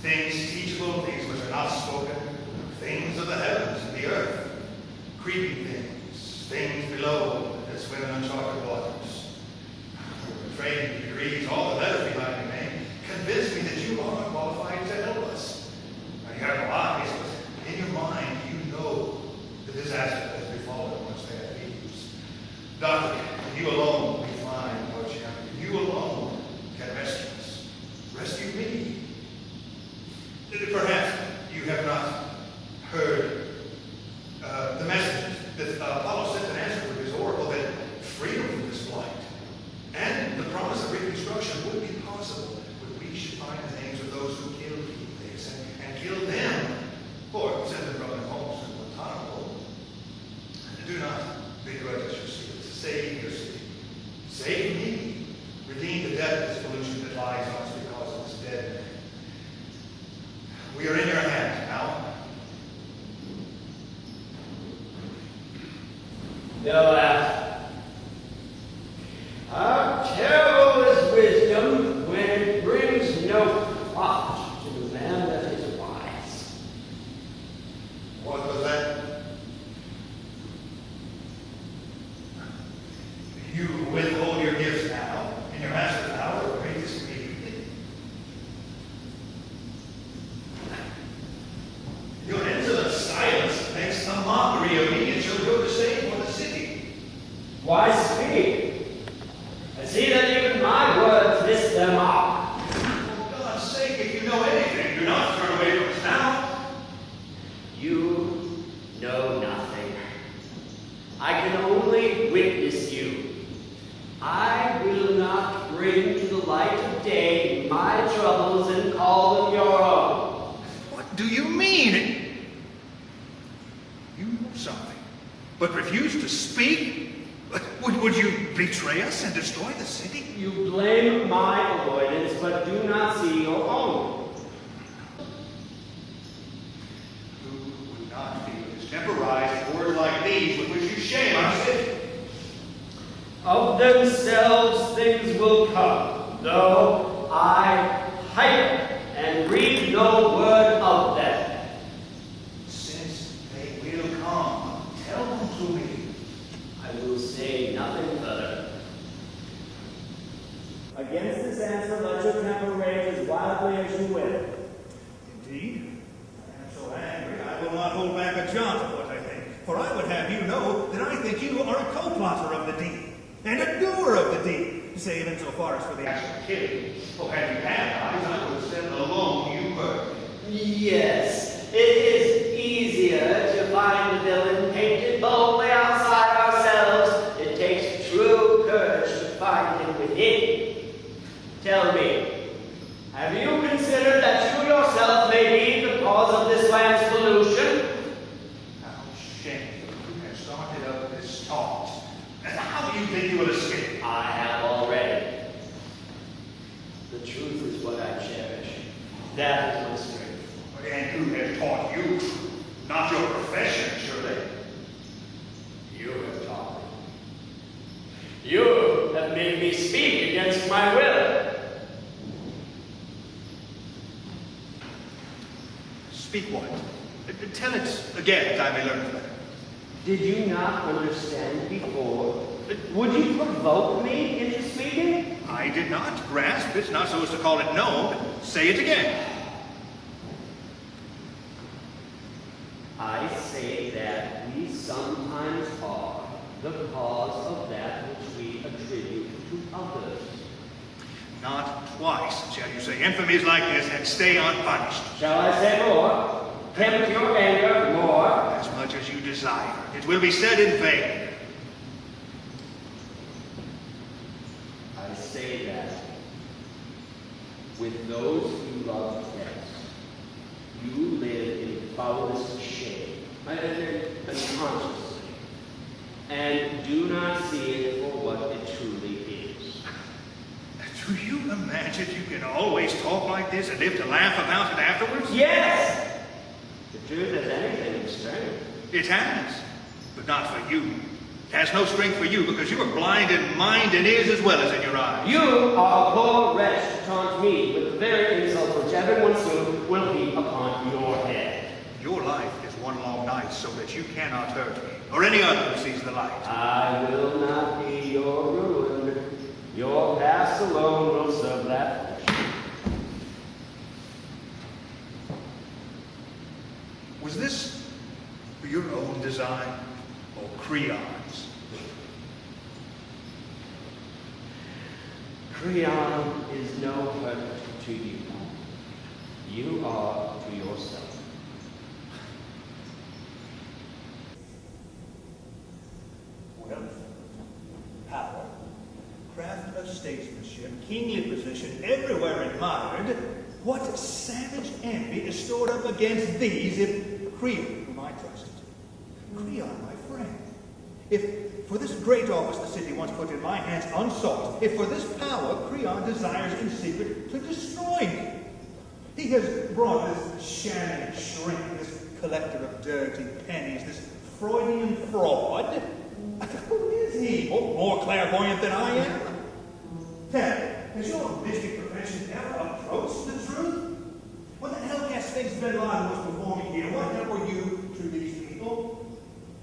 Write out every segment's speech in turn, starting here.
Things teachable, things which are not spoken, things of the heavens and the earth, creeping things, things below that swim in uncharted waters. Training degrees, all the letters behind your name, convince me that you are qualified to help us. Now, you have no eyes, but in your mind you know the disaster that has befallen once they have thieves. Doctor, you alone will be fine, Lord Champion. You alone can rescue us. Rescue me. Perhaps you have not heard the message that Apollo sent an answer with his oracle that freedom from this blight and the promise of reconstruction would be possible when we should find the names of those who killed Oedipus and kill them, or send them from their homes to Guantanamo. Do not begrudge us your secrets. Save your city. Save me. Redeem the death of this pollution that lies on us because of this dead man. We are in your hands now. How terrible is wisdom when it brings no profit to the man that is wise. What was that? You withhold your gifts now, in your master's hour of greatest need. Your insolent silence makes a mockery of me and shall go to save for the city. Why speak? I see that even my words miss their mark. For God's sake, if you know anything, do not turn away from us now. You know nothing. I can only witness you. I will not bring to the light of day my troubles and call them your own. What do you mean? You know something, but refuse to speak? Would you betray us and destroy the city? You blame my avoidance, but do not see your own. Who would not feel distemporized words like these with which you shame our city? Of themselves things will come, though I hide them and read no word of them. Since they will come, tell them to me. I will say nothing further. Against this answer, let your temper rage as wildly as you will. Indeed, I am so angry I will not hold back a jot of what I think. For I would have you know that I think you are a co-plotter of the deed, and a doer of the deed, save insofar as for the action of killing. Oh, had you had eyes, I would have said alone you were. Yes, it is easier to find the villain painted boldly outside ourselves. It takes true courage to find him within. Tell me, have you considered that you yourself may be the cause of this land's pollution? How shameful you have started up this taunt. And how do you think you will escape? I have already. The truth is what I cherish. That is my strength. And who has taught you? Not your profession, surely. You have taught me. You have made me speak against my will. Speak what? Tell it again, that I may learn from it. Did you not understand before? Would you provoke me into speaking? I did not grasp it, not so as to call it known. Say it again. I say that we sometimes are the cause of that which we attribute to others. Not twice shall you say infamies like this and stay unpunished. Shall I say more? Tempt your anger more? As much as you desire. It will be said in vain. I say that with those you love best, you live in foulest shame, unconsciously, and do not see it for what it truly is. Do you imagine you can always talk like this and live to laugh about it afterwards? Yes! The truth has anything of strength. It has, but not for you. It has no strength for you because you are blind in mind and ears as well as in your eyes. You are a poor wretch to taunt me with the very insult which everyone soon will darkness so that you cannot hurt me, or any other who sees the light. I will not be your ruin. Your past alone will serve that function. Was this your own design, or Creon's? Creon is no hurt to you. You are to yourself. Wealth, power, craft of statesmanship, kingly position, everywhere admired, what savage envy is stored up against these if Creon, whom I trusted, Creon, my friend, if for this great office the city once put in my hands unsought, if for this power Creon desires in secret to destroy me, he has brought this shamming shrink, this collector of dirty pennies, this Freudian fraud. Who is he? More clairvoyant than I am? Ted, has your mystic profession ever approached the truth? What the hell cast Sphinx Bin Laden was performing here? What help were you to these people?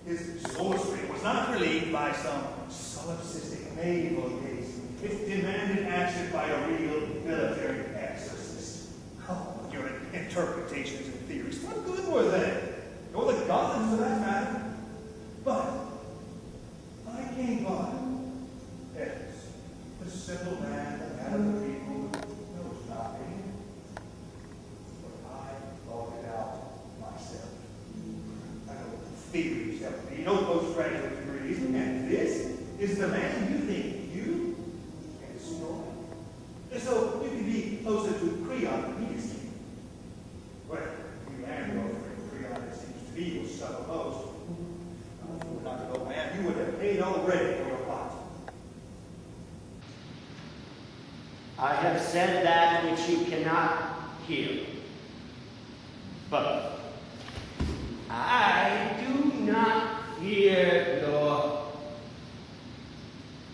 His sorcery was not relieved by some solipsistic naval case. It demanded action by a real military exorcist. Oh, your interpretations and theories, what good were they? Or the gods, for that matter. But I came by. Yes, the simple man, the man of the people, knows nothing. But I thought it out myself. I know theories help me, no postgraduate degrees, and this is the man you think you can destroy. And so you can be closer to Creon than he is to you. Well, you and your friend Creon, it seems to be, will suffer most. If you were not an old man, you would have paid already for your pot. I have said that which you cannot hear. But I do not fear your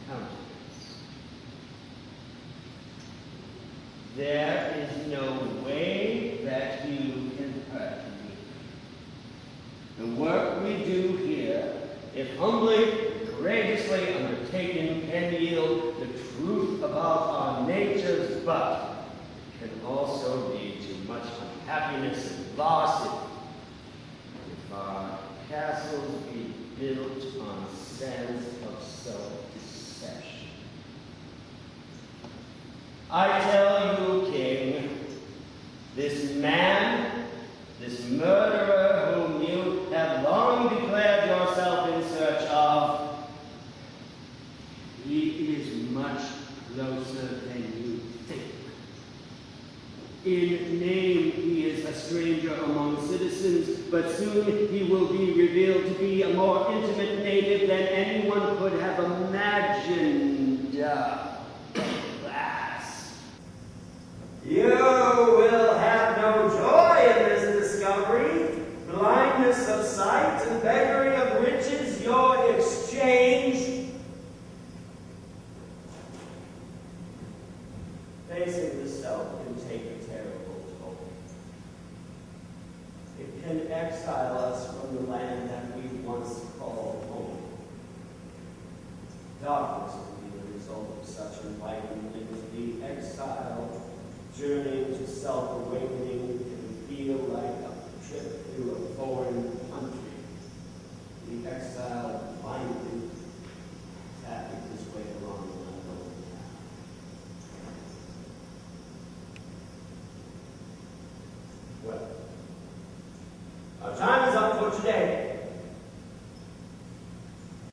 countenance. There is no way that you can hurt me. The work we do here, if humbly and courageously undertaken, can yield the truth about our natures, but it can also lead to much unhappiness and loss if our castles be built on sands of self-deception. I tell you, King, this man, this murderer whom you have long declared yourself in search of, he is much closer than you think. In name, he is a stranger among citizens, but soon he will be revealed to be a more intimate native than anyone could have imagined. Alas, you will have no joy in this discovery. Blindness of sight and beggary of riches, your exchange. Facing the self can take a terrible toll. It can exile us from the land that we once called home. Darkness will be the result of such enlightenment. The exile, journeying to self-awakening, can feel like a trip through a forest.